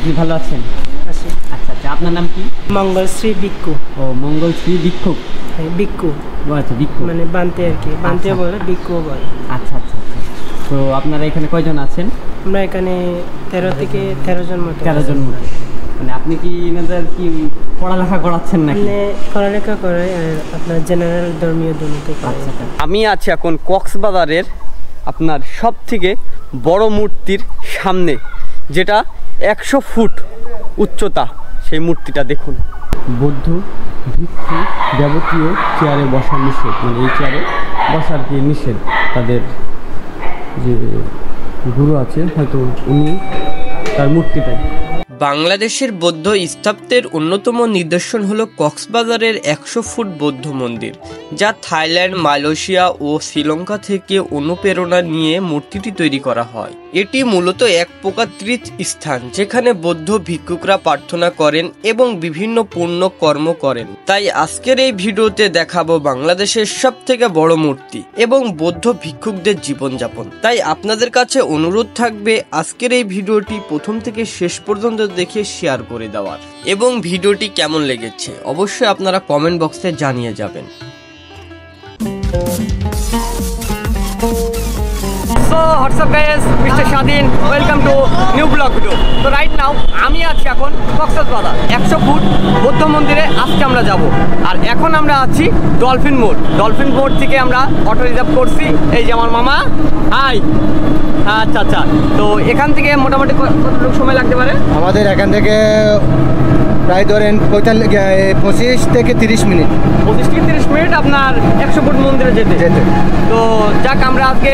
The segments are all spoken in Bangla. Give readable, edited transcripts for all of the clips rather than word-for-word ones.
আপনি ভালো আছেন? আছি। আচ্ছা আচ্ছা, আপনার নাম কি? মঙ্গলশ্রী ভিক্ষু। ও মঙ্গলশ্রী ভিক্ষু। ভিক্ষু ও আচ্ছা, ভিক্ষু মানে বানতে আর কি, বানতে বলে, ভিক্ষু বলে। আচ্ছা আচ্ছা আচ্ছা। তো আপনারা এখানে কয়জন আছেন? আমরা এখানে 13 থেকে 13 জন মতো। 13 জন মতো। মানে আপনি কি এনাদের কি পড়ালেখা করাচ্ছেন নাকি? মানে পড়ালেখা করে আর আপনার জেনারেল ধর্মীয় দুটো করে। আমি আছি এখন কক্সবাজারের আপনার সব থেকে বড় মূর্তির সামনে, যেটা 100 ফুট উচ্চতা। সেই মূর্তিটা দেখুন। বৌদ্ধ ভিক্ষু যাবতীয় চেয়ারে বসা নিষেধ, মানে এই চেয়ারে বসার কি নিষেধ। তাদের যে গুরু আছে হয়তো উনি তার মূর্তিটাই। বাংলাদেশের বৌদ্ধ স্থাপত্যের অন্যতম নিদর্শন হল কক্সবাজারের 100 ফুট বৌদ্ধ মন্দির, যা থাইল্যান্ড, মালয়েশিয়া ও শ্রীলঙ্কা থেকে অনুপ্রেরণা নিয়ে মূর্তিটি তৈরি করা হয়। এটি মূলত এক প্রকার তীর্থস্থান, যেখানে বৌদ্ধ ভিক্ষুকরা প্রার্থনা করেন এবং বিভিন্ন পুণ্য কর্ম করেন। তাই আজকের এই ভিডিওতে দেখাবো বাংলাদেশের সব থেকে বড় মূর্তি এবং বৌদ্ধ ভিক্ষুকদের জীবনযাপন। তাই আপনাদের কাছে অনুরোধ থাকবে আজকের এই ভিডিওটি প্রথম থেকে শেষ পর্যন্ত দেখে শেয়ার করে দেওয়ার, এবং ভিডিওটি কেমন লেগেছে অবশ্যই আপনারা কমেন্ট বক্সে জানিয়ে যাবেন। So what's up guys, Mr. Shadin, welcome to new vlog video. So right now আমি আছি এখন কক্সবাজার 100 ফুট বৌদ্ধ মন্দিরে। আজকে আমরা যাব, আর এখন আমরা আছি ডলফিন মোড়। ডলফিন মোড় থেকে আমরা অটো রিজার্ভ করছি। এই যে আমার মামা, হাই। আচ্ছা আচ্ছা, তো এখান থেকে মোটামুটি কতটুকু সময় লাগতে পারে? আমাদের এখান থেকে প্রায় ধরেন 25 থেকে 30 মিনিট। 25 থেকে 30 মিনিট আপনার 100 ফুট মন্দিরে যেতে। তো যাক, আমরা আজকে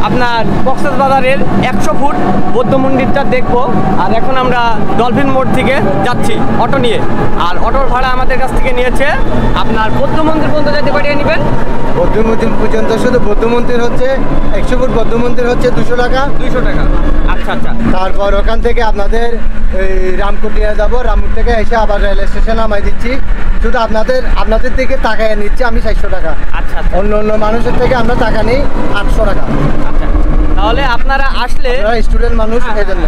আপনার কক্সবাজারের 100 ফুট বৌদ্ধ মন্দিরটা দেখবো। আর এখন আমরা ডলফিন মোড় থেকে যাচ্ছি অটো নিয়ে। আর অটোর ভাড়া আমাদের কাছ থেকে নিয়েছে আপনার বৌদ্ধ মন্দির পর্যন্ত যেতে পাঠিয়ে নেবেন। বৌদ্ধ মন্দির পর্যন্ত শুধু বৌদ্ধ মন্দির হচ্ছে 100 ফুট বৌদ্ধ মন্দির হচ্ছে 200 টাকা। 200 টাকা। আচ্ছা আচ্ছা। তারপর ওখান থেকে আপনাদের এই রামকুটিয়া যাবো, রামপুর থেকে এসে আবার রেল স্টেশন নামাই দিচ্ছি। শুধু আপনাদের থেকে টাকা নিচ্ছি আমি 400 টাকা। আচ্ছা, অন্য মানুষের থেকে আমরা টাকা নিই 800 টাকা। আচ্ছা, তাহলে আপনারা আসলে স্টুডেন্ট মানুষ এই জন্য,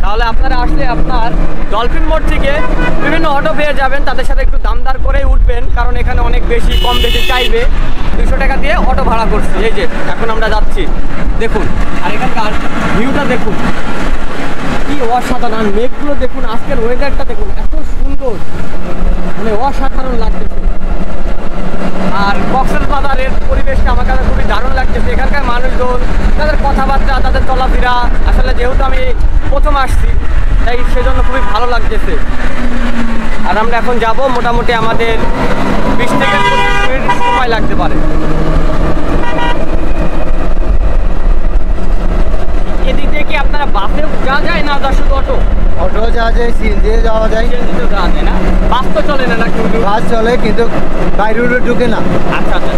তাহলে আপনারা আসলে আপনার ডলফিন মোড় থেকে বিভিন্ন অটো পেয়ে যাবেন। তাদের সাথে একটু দামদার করেই উঠবেন, কারণ এখানে অনেক বেশি কম বেশি চাইবে। 200 টাকা দিয়ে অটো ভাড়া করছি। এই যে এখন আমরা যাচ্ছি, দেখুন। আর এখানকার ভিউটা দেখুন, কি অসাধারণ। মেঘগুলো দেখুন, আজকের ওয়েদারটা দেখুন, এত সুন্দর, মানে অসাধারণ লাগতেছে। আর কক্সবাজারের পরিবেশটা আমার কাছে খুবই দারুণ লাগতেছে। এখানকার মানুষজন, তাদের কথাবার্তা, তাদের চলাফেরা, আসলে যেহেতু আমি প্রথম আসছি তাই সেজন্য খুবই ভালো লাগতেছে। আর আমরা এখন যাব, মোটামুটি আমাদের 20 থেকে 25 মিনিট সময় লাগতে পারে। এদিক দিয়ে কি আপনারা বাসেও যাওয়া যায় না শুধু অটো? অটো যাওয়া যায়, সিএনজি যাওয়া যায়। সিএনজিতেও যাওয়া যায় না? বাস তো চলে না নাকি? বাস চলে কিন্তু বাইরে ঢুকে না। আচ্ছা আচ্ছা,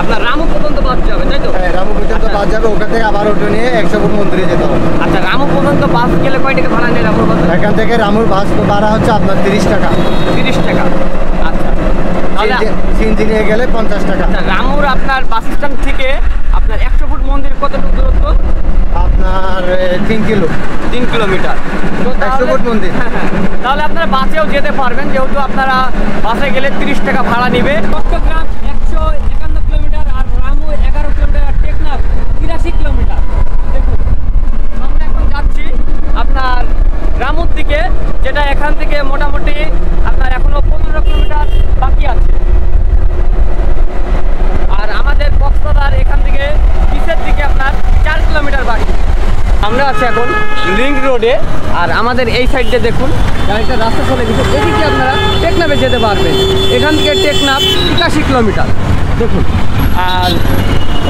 আপনার রামু পর্যন্ত বাস যাবে তাই তো? হ্যাঁ, রামু পর্যন্ত বাস যাবে, ওখান থেকে আবার অটো নিয়ে 100 ফুট মন্দিরে যেতে হবে। আচ্ছা, রামু পর্যন্ত বাস গেলে কয় টাকা ভাড়া নেয় রামুর বাস? এখান থেকে রামুর বাস ভাড়া হচ্ছে আপনার 30 টাকা। 30 টাকা। আচ্ছা, তাহলে সিএনজি নিয়ে গেলে 50 টাকা। আচ্ছা, রামুর আপনার বাস স্ট্যান্ড থেকে আপনার 100 ফুট মন্দির কতটুকু দূরত্ব? আপনার 3 কিলোমিটার। 100 ফুট মন্দির। হ্যাঁ হ্যাঁ, তাহলে আপনারা বাসেও যেতে পারবেন, যেহেতু আপনারা বাসে গেলে 30 টাকা ভাড়া নিবে। চট্টগ্রাম 151 কিলোমিটার, আর রামু 11 কিলোমিটার, আর টেকনাফ 83 কিলোমিটার। দেখুন, আমরা এখন যাচ্ছি আপনার রামুর দিকে, যেটা এখান থেকে মোটামুটি আপনার এখনো 15 কিলোমিটার বাকি আছে। আর আমাদের কক্সবাজার এখান থেকে বিচের দিকে আপনার 4 কিলোমিটার বাকি। আমরা আছি এখন লিংক রোডে, আর আমাদের এই সাইডে দেখুন একটা রাস্তা চলে গেছে। এদিকে আপনারা টেকনাফে যেতে পারবেন। এখান থেকে টেকনাফ 81 কিলোমিটার দেখুন। আর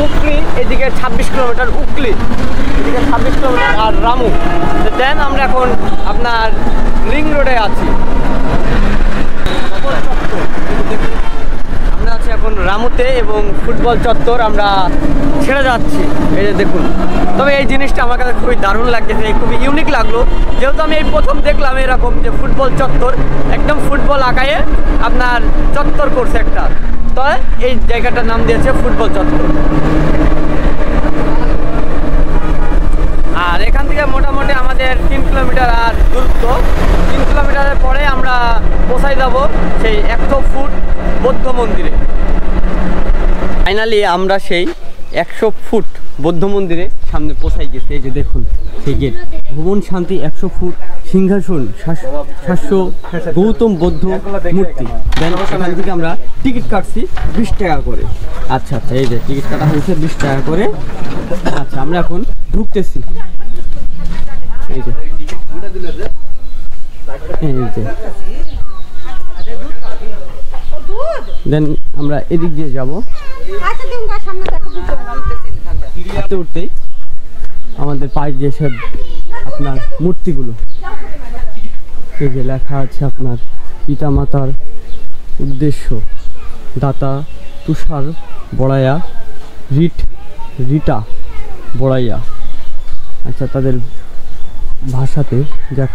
উকলি এদিকে 26 কিলোমিটার, উকলি এদিকে 26 কিলোমিটার, আর রামু। দেন আমরা এখন আপনার লিং রোডে আছি। আমরা আছি এখন রামুতে, এবং ফুটবল চত্বর আমরা ছেড়ে যাচ্ছি। এই যে দেখুন, তবে এই জিনিসটা আমার কাছে খুবই দারুণ লাগতেছে, খুবই ইউনিক লাগলো। যেহেতু আমি এই প্রথম দেখলাম এরকম যে ফুটবল চত্বর, একদম ফুটবল আঁকায়ে আপনার চত্বর করছে একটা, তো এই জায়গাটার নাম দিয়েছে ফুটবল চত্বর। আর এখান থেকে মোটামুটি আমাদের 3 কিলোমিটার আর দূরত্ব। 3 কিলোমিটারের পরে আমরা পৌঁছাই যাব সেই 100 ফুট বৌদ্ধ মন্দিরে। ফাইনালি আমরা সেই 100 ফুট বৌদ্ধ মন্দিরের সামনে পৌঁছাই গেছি। এই যে দেখুন সেই গেট, ভুবন শান্তি 100 ফুট সিংহাসন, 700 গৌতম বৌদ্ধ মূর্তি। দেন এখান থেকে আমরা টিকিট কাটছি 20 টাকা করে। আচ্ছা আচ্ছা, এই যে টিকিট কাটা হয়েছে 20 টাকা করে। আচ্ছা, আমরা এখন ঢুকতেছি। এই যে দেন আমরা এদিক দিয়ে যাব। হাঁটতে উঠতেই আমাদের পায়ে যে সব আপনার মূর্তিগুলো, এই যে লেখা আছে আপনার পিতামাতার উদ্দেশ্য, দাতা তুষার বড়াইয়া, রিটা বড়াইয়া। আচ্ছা, তাদের ভাষাতে যাক,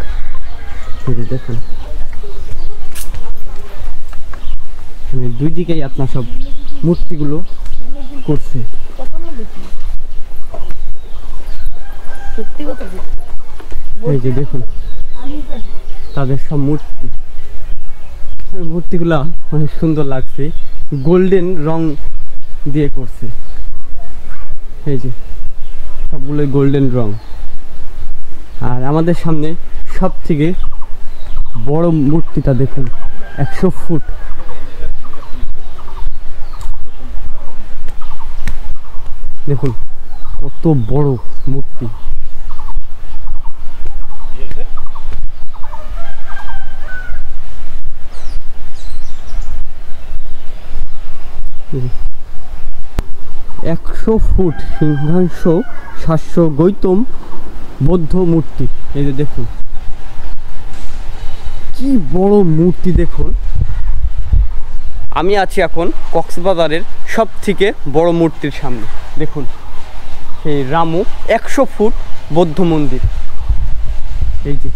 দেখুন দুই দিকেই আপনার সব মূর্তিগুলো করছে। এই যে দেখুন তাদের সব মূর্তিগুলা অনেক সুন্দর লাগছে, গোল্ডেন রং দিয়ে করছে। এই যে সবগুলোই গোল্ডেন রং। আর আমাদের সামনে সব থেকে বড় মূর্তিটা দেখুন, 100 ফুট। দেখুন কত বড় মূর্তি। একশো ফুট সিংহাসন, 700 গৌতম বৌদ্ধ মূর্তি। এই যে দেখুন কি বড় মূর্তি দেখুন। আমি আছি এখন কক্সবাজারের সব থেকে বড় মূর্তির সামনে। দেখুন সেই রামু 100 ফুট বৌদ্ধ মন্দির। এই যে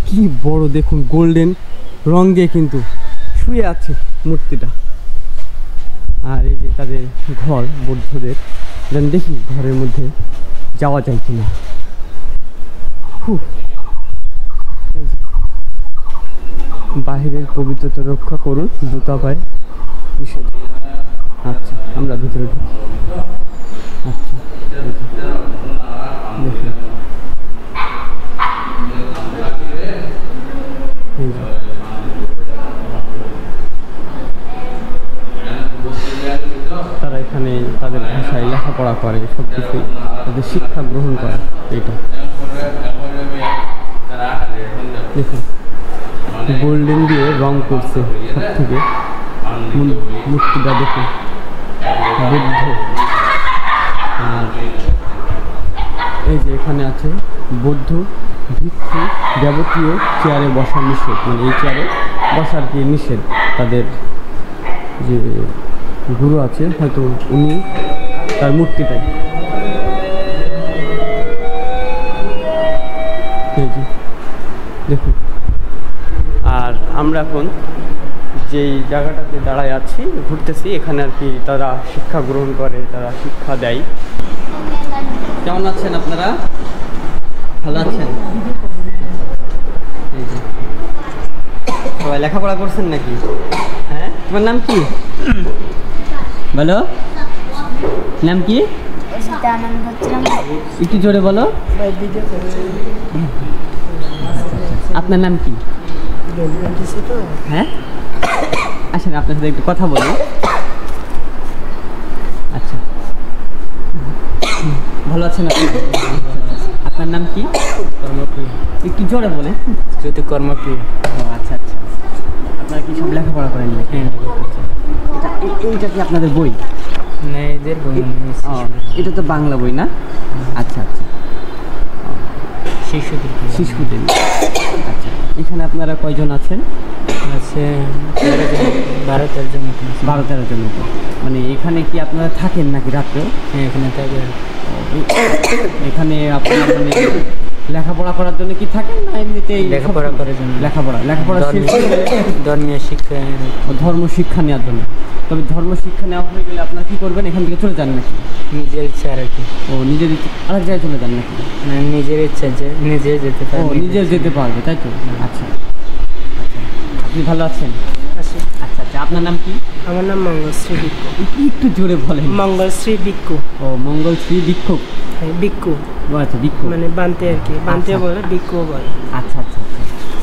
কি বড় দেখুন, গোল্ডেন রং দিয়ে কিন্তু শুয়ে আছে মূর্তিটা। আর এই যে তাদের ঘর বৌদ্ধদের, দেন দেখি ঘরের মধ্যে যাওয়া যায় কিনা। বাহিরের পবিত্রতা রক্ষা করুন, জুতা পায়ে নিষেধ। আচ্ছা, আমরা ভিতরে ঢুকি। আচ্ছা দেখুন তারা এখানে তাদের ভাষায় লেখাপড়া করে, সব কিছুই তাদের শিক্ষা গ্রহণ করে। এইটা দেখুন গোল্ডেন দিয়ে রং করছে সব থেকে। মূর্তিটা দেখুন বুদ্ধ। আর এই যে এখানে আছে বৌদ্ধ ভিক্ষু, যাবতীয় চেয়ারে বসা নিষেধ, মানে এই চেয়ারে বসার কি নিষেধ। তাদের যে গুরু আছে হয়তো উনি তার মূর্তিটাই। এই যে দেখুন। আর আমরা এখন যেই জায়গাটাতে দাঁড়ায় আছি, ঘুরতেছি, এখানে আর কি তারা শিক্ষা গ্রহণ করে, তারা শিক্ষা দেয়। কেমন আছেন আপনারা? ভালো আছেন? এই যে সবাই লেখাপড়া করছেন নাকি? হ্যাঁ, তোমার নাম কি বলো? নাম কি? একটু জোরে বলো। আপনার নাম কি? হ্যাঁ, আসেন আপনার সাথে একটু কথা বলি। আচ্ছা, ভালো আছেন আপনি? আপনার নাম কি? কর্মপ্রিয়। একটু জোরে বলে। যদি কর্মপ্রিয়। ও আচ্ছা আচ্ছা, আপনারা কি সব লেখাপড়া করেন? হ্যাঁ। এইটা কি আপনাদের বই? না, এদের বই। এটা তো বাংলা বই না? আচ্ছা আচ্ছা, শিশুদের। আচ্ছা, এখানে আপনারা কয়জন আছেন? আছে 12-13 জন। 12-13 জন। মানে এখানে কি আপনারা থাকেন নাকি রাত্রেও? হ্যাঁ, এখানে থাকেন। এখানে আপনারা মানে লেখাপড়া করার জন্য কি থাকেন না এমনিতেই লেখাপড়া করার জন্য। লেখাপড়া শেষ হয়ে গেলে ধর্মীয় শিক্ষা ধর্ম শিক্ষা নেওয়ার জন্য। তবে ধর্ম শিক্ষা নেওয়া হয়ে গেলে আপনার কি করবেন, এখান থেকে চলে যান নাকি? নিজের ইচ্ছা আর কি। ও নিজের ইচ্ছে, আরেক জায়গায় চলে যান নাকি? মানে নিজের ইচ্ছা যে নিজে যেতে ও পারবে। নিজে যেতে পারবে, তাই তো? আচ্ছা আচ্ছা, আপনি ভালো আছেন? আছি। আচ্ছা আচ্ছা, আপনার নাম কি? আমার নাম মঙ্গলশ্রী বিক্ষু। একটু জোরে বলেন। মঙ্গলশ্রী বিক্ষু। ও মঙ্গলশ্রী বিক্ষোভ। হ্যাঁ, বিক্ষু ও আচ্ছা, বিক্ষোভ মানে বানতে আর কি, বানতে আচ্ছা। বলে, বিক্ষু বলে। আচ্ছা আচ্ছা আচ্ছা।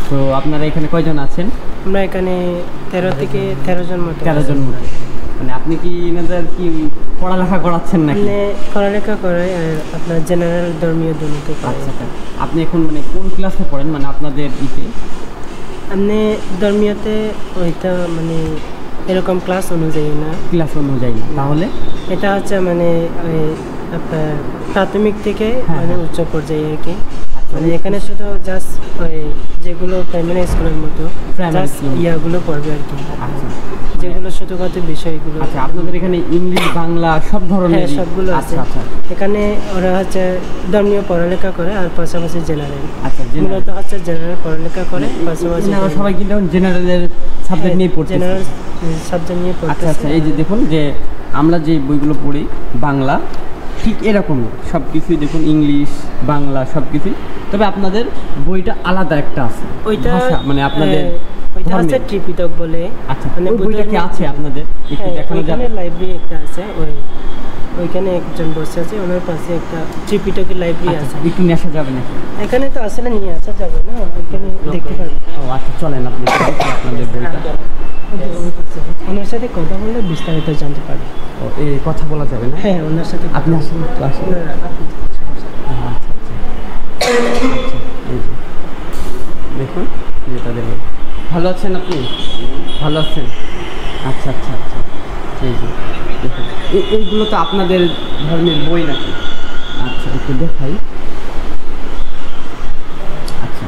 তো আপনারা এখানে কয়জন আছেন? আমরা এখানে 13 থেকে 13 জন মতো। 13 জন মতো। মানে আপনি কি এনাদের কি পড়ালেখা করাচ্ছেন নাকি? মানে পড়ালেখা করে আর আপনার জেনারেল ধর্মীয় দুটো করে। আচ্ছা আচ্ছা। আপনি এখন মানে কোন ক্লাসে পড়েন, মানে আপনাদের ইতে? আপনি ধর্মীয়তে ওইটা মানে এরকম ক্লাস অনুযায়ী না, ক্লাস অনুযায়ী না, তাহলে? এটা হচ্ছে মানে ওই আপনার প্রাথমিক থেকে হ্যাঁ, মানে হ্যাঁ। উচ্চ পর্যায়ে আর কি। আচ্ছা, মানে এখানে শুধু জাস্ট ওই যেগুলো প্রাইমারি স্কুলের মতো Primary জাস্ট school। ইয়াগুলো পড়বে আর কি, আচ্ছা যেগুলো শুধুমাত্র বিষয়গুলো। আচ্ছা, আপনাদের এখানে ইংলিশ বাংলা সব ধরনের? হ্যাঁ, সবগুলো আছে। আচ্ছা আচ্ছা এখানে ওরা হচ্ছে ধর্মীয় পড়ালেখা করে আর পাশাপাশি জেনারেল। আচ্ছা। মূলত হচ্ছে জেনারেল পড়ালেখা করে, পাশাপাশি এনারা সবাই কিন্তু এখন জেনারেলের সাবজেক্ট নিয়ে পড়ছে। জেনারেল সাবজেক্ট নিয়ে আচ্ছা পড়তেছে। আচ্ছা, এই যে দেখুন যে আমরা যে বইগুলো পড়ি বাংলা ঠিক এরকমই সব কিছুই, দেখুন ইংলিশ বাংলা সব কিছুই। তবে আপনাদের বইটা আলাদা একটা আছে, ওইটা ভাষা, মানে আপনাদের ওইটা হচ্ছে ধর্মের। ত্রিপিটক বলে। আচ্ছা, মানে ওই বইটা কি আছে আপনাদের? একটু হ্যাঁ, দেখানো যাবে? ওইখানে লাইব্রেরি একটা আছে, ওইখানে একজন বসে আছে, ওনার পাশে একটা ত্রিপিটকের লাইব্রেরি আচ্ছা, আছে। একটু নেশা যাবে নাকি? এখানে তো আসলে নিয়ে আসা যাবে না, ওইখানে দেখতে পারবেন। ও আচ্ছা, চলেন আপনি দেখি আপনাদের বইটা। ওনার সাথে কথা বললে বিস্তারিত জানতে পারবে। ও এই কথা বলা যাবে না? হ্যাঁ, ওনার সাথে আপনি আসেন, একটু আসেন। না, আপনি- আচ্ছা আচ্ছা আচ্ছা, এই যে দেখুন যেটা দেখুন। ভালো আছেন আপনি? ভালো আছেন? আচ্ছা আচ্ছা আচ্ছা, এই যে দেখুন এইগুলো তো আপনাদের ধর্মের বই নাকি? আচ্ছা, একটু দেখাই। আচ্ছা,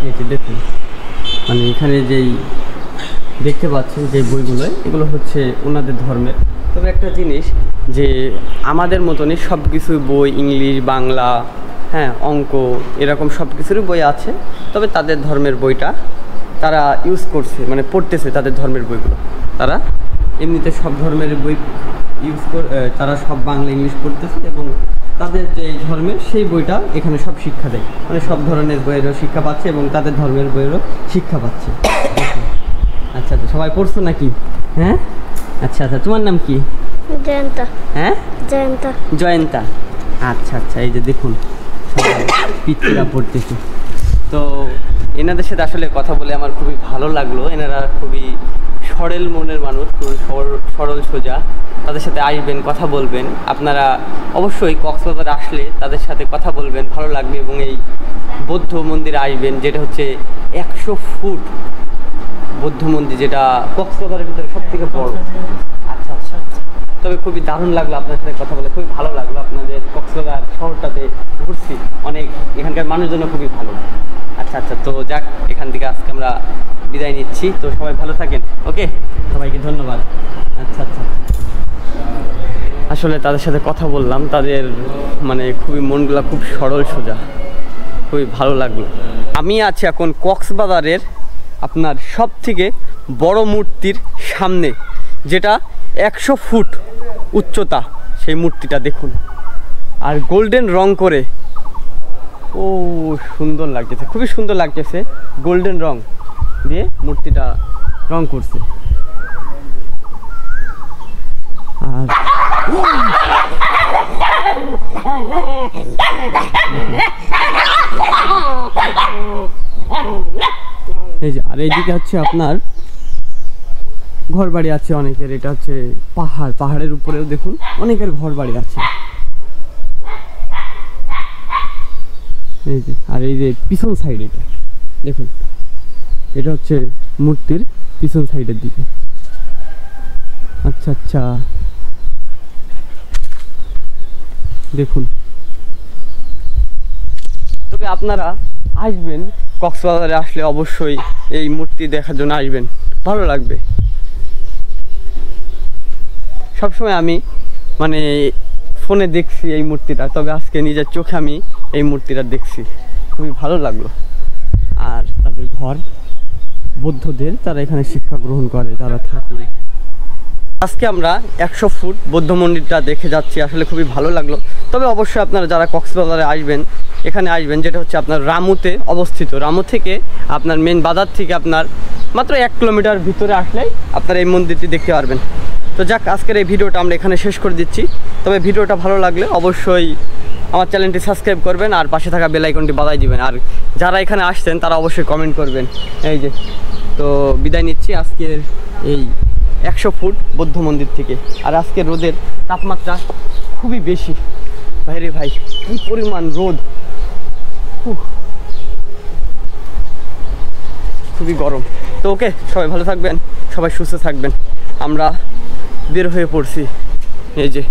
এই যে দেখুন, মানে এখানে যেই দেখতে পাচ্ছেন যে বইগুলো, এগুলো হচ্ছে ওনাদের ধর্মের। তবে একটা জিনিস যে আমাদের মতনই সব কিছু বই, ইংলিশ বাংলা, হ্যাঁ অঙ্ক, এরকম সব কিছুরই বই আছে। তবে তাদের ধর্মের বইটা তারা ইউজ করছে, মানে পড়তেছে তাদের ধর্মের বইগুলো। তারা এমনিতে সব ধর্মের বই ইউজ করে, তারা সব বাংলা ইংলিশ পড়তেছে এবং তাদের যে ধর্মের সেই বইটা এখানে সব শিক্ষা দেয়, মানে সব ধরনের বইয়েরও শিক্ষা পাচ্ছে এবং তাদের ধর্মের বইয়েরও শিক্ষা পাচ্ছে। আচ্ছা আচ্ছা, সবাই পড়ছো নাকি? হ্যাঁ, আচ্ছা আচ্ছা, তোমার নাম কি? জয়ন্তা। হ্যাঁ, জয়ন্তা। জয়ন্তা। আচ্ছা আচ্ছা, এই যে দেখুন সবাই পিতৃরা পড়তেছে। তো এনাদের সাথে আসলে কথা বলে আমার খুবই ভালো লাগলো। এনারা খুবই সরল মনের মানুষ, খুবই সরল সোজা। তাদের সাথে আসবেন, কথা বলবেন। আপনারা অবশ্যই কক্সবাজার আসলে তাদের সাথে কথা বলবেন, ভালো লাগবে। এবং এই বৌদ্ধ মন্দিরে আসবেন, যেটা হচ্ছে 100 ফুট বৌদ্ধ মন্দির, যেটা কক্সবাজারের ভিতরে সব থেকে বড়। আচ্ছা আচ্ছা, তবে খুবই দারুণ লাগলো আপনার সাথে কথা বলে, খুবই ভালো লাগলো। আপনাদের কক্সবাজার শহরটাতে ঘুরছি অনেক, এখানকার মানুষজন খুবই ভালো। আচ্ছা আচ্ছা, তো যাক, এখান থেকে আজকে আমরা বিদায় নিচ্ছি। তো সবাই ভালো থাকেন, ওকে, সবাইকে ধন্যবাদ। আচ্ছা আচ্ছা, আসলে তাদের সাথে কথা বললাম, তাদের মানে খুবই মনগুলা খুব সরল সোজা, খুবই ভালো লাগলো। আমি আছি এখন কক্সবাজারের আপনার সব থেকে বড় মূর্তির সামনে, যেটা 100 ফুট উচ্চতা। সেই মূর্তিটা দেখুন, আর গোল্ডেন রং করে, ও সুন্দর লাগতেছে, খুবই সুন্দর লাগতেছে। গোল্ডেন রং দিয়ে মূর্তিটা রং করছে। আর এই যে, আর এইদিকে হচ্ছে আপনার ঘর বাড়ি আছে অনেকের। এটা হচ্ছে পাহাড়, পাহাড়ের উপরেও দেখুন অনেকের ঘর বাড়ি আছে। এই যে, আর এই যে পিছন সাইড, এটা দেখুন, এটা হচ্ছে মূর্তির পিছন সাইডের দিকে। আচ্ছা আচ্ছা, দেখুন। তবে আপনারা আসবেন, কক্সবাজারে আসলে অবশ্যই এই মূর্তি দেখার জন্য আসবেন, ভালো লাগবে। সবসময় আমি মানে ফোনে দেখছি এই মূর্তিটা, তবে আজকে নিজের চোখে আমি এই মূর্তিটা দেখছি, খুবই ভালো লাগলো। আর তাদের ঘর বৌদ্ধদের, তারা এখানে শিক্ষা গ্রহণ করে, তারা থাকে। আজকে আমরা 100 ফুট বৌদ্ধ মন্দিরটা দেখে যাচ্ছি, আসলে খুবই ভালো লাগলো। তবে অবশ্যই আপনারা যারা কক্সবাজারে আসবেন, এখানে আসবেন, যেটা হচ্ছে আপনার রামুতে অবস্থিত। রামু থেকে আপনার মেন বাজার থেকে আপনার মাত্র 1 কিলোমিটার ভিতরে আসলেই আপনারা এই মন্দিরটি দেখতে পারবেন। তো যাক, আজকের এই ভিডিওটা আমরা এখানে শেষ করে দিচ্ছি। তবে ভিডিওটা ভালো লাগলে অবশ্যই আমার চ্যানেলটি সাবস্ক্রাইব করবেন আর পাশে থাকা বেল আইকনটি বাজাই দিবেন। আর যারা এখানে আসছেন তারা অবশ্যই কমেন্ট করবেন। এই যে, তো বিদায় নিচ্ছি আজকের এই 100 ফুট বৌদ্ধ মন্দির থেকে। আর আজকে রোদের তাপমাত্রা খুবই বেশি, ভাইরে ভাই কি পরিমাণ রোদ, খুবই গরম। তো ওকে, সবাই ভালো থাকবেন, সবাই সুস্থ থাকবেন। আমরা বের হয়ে পড়ছি, এই যে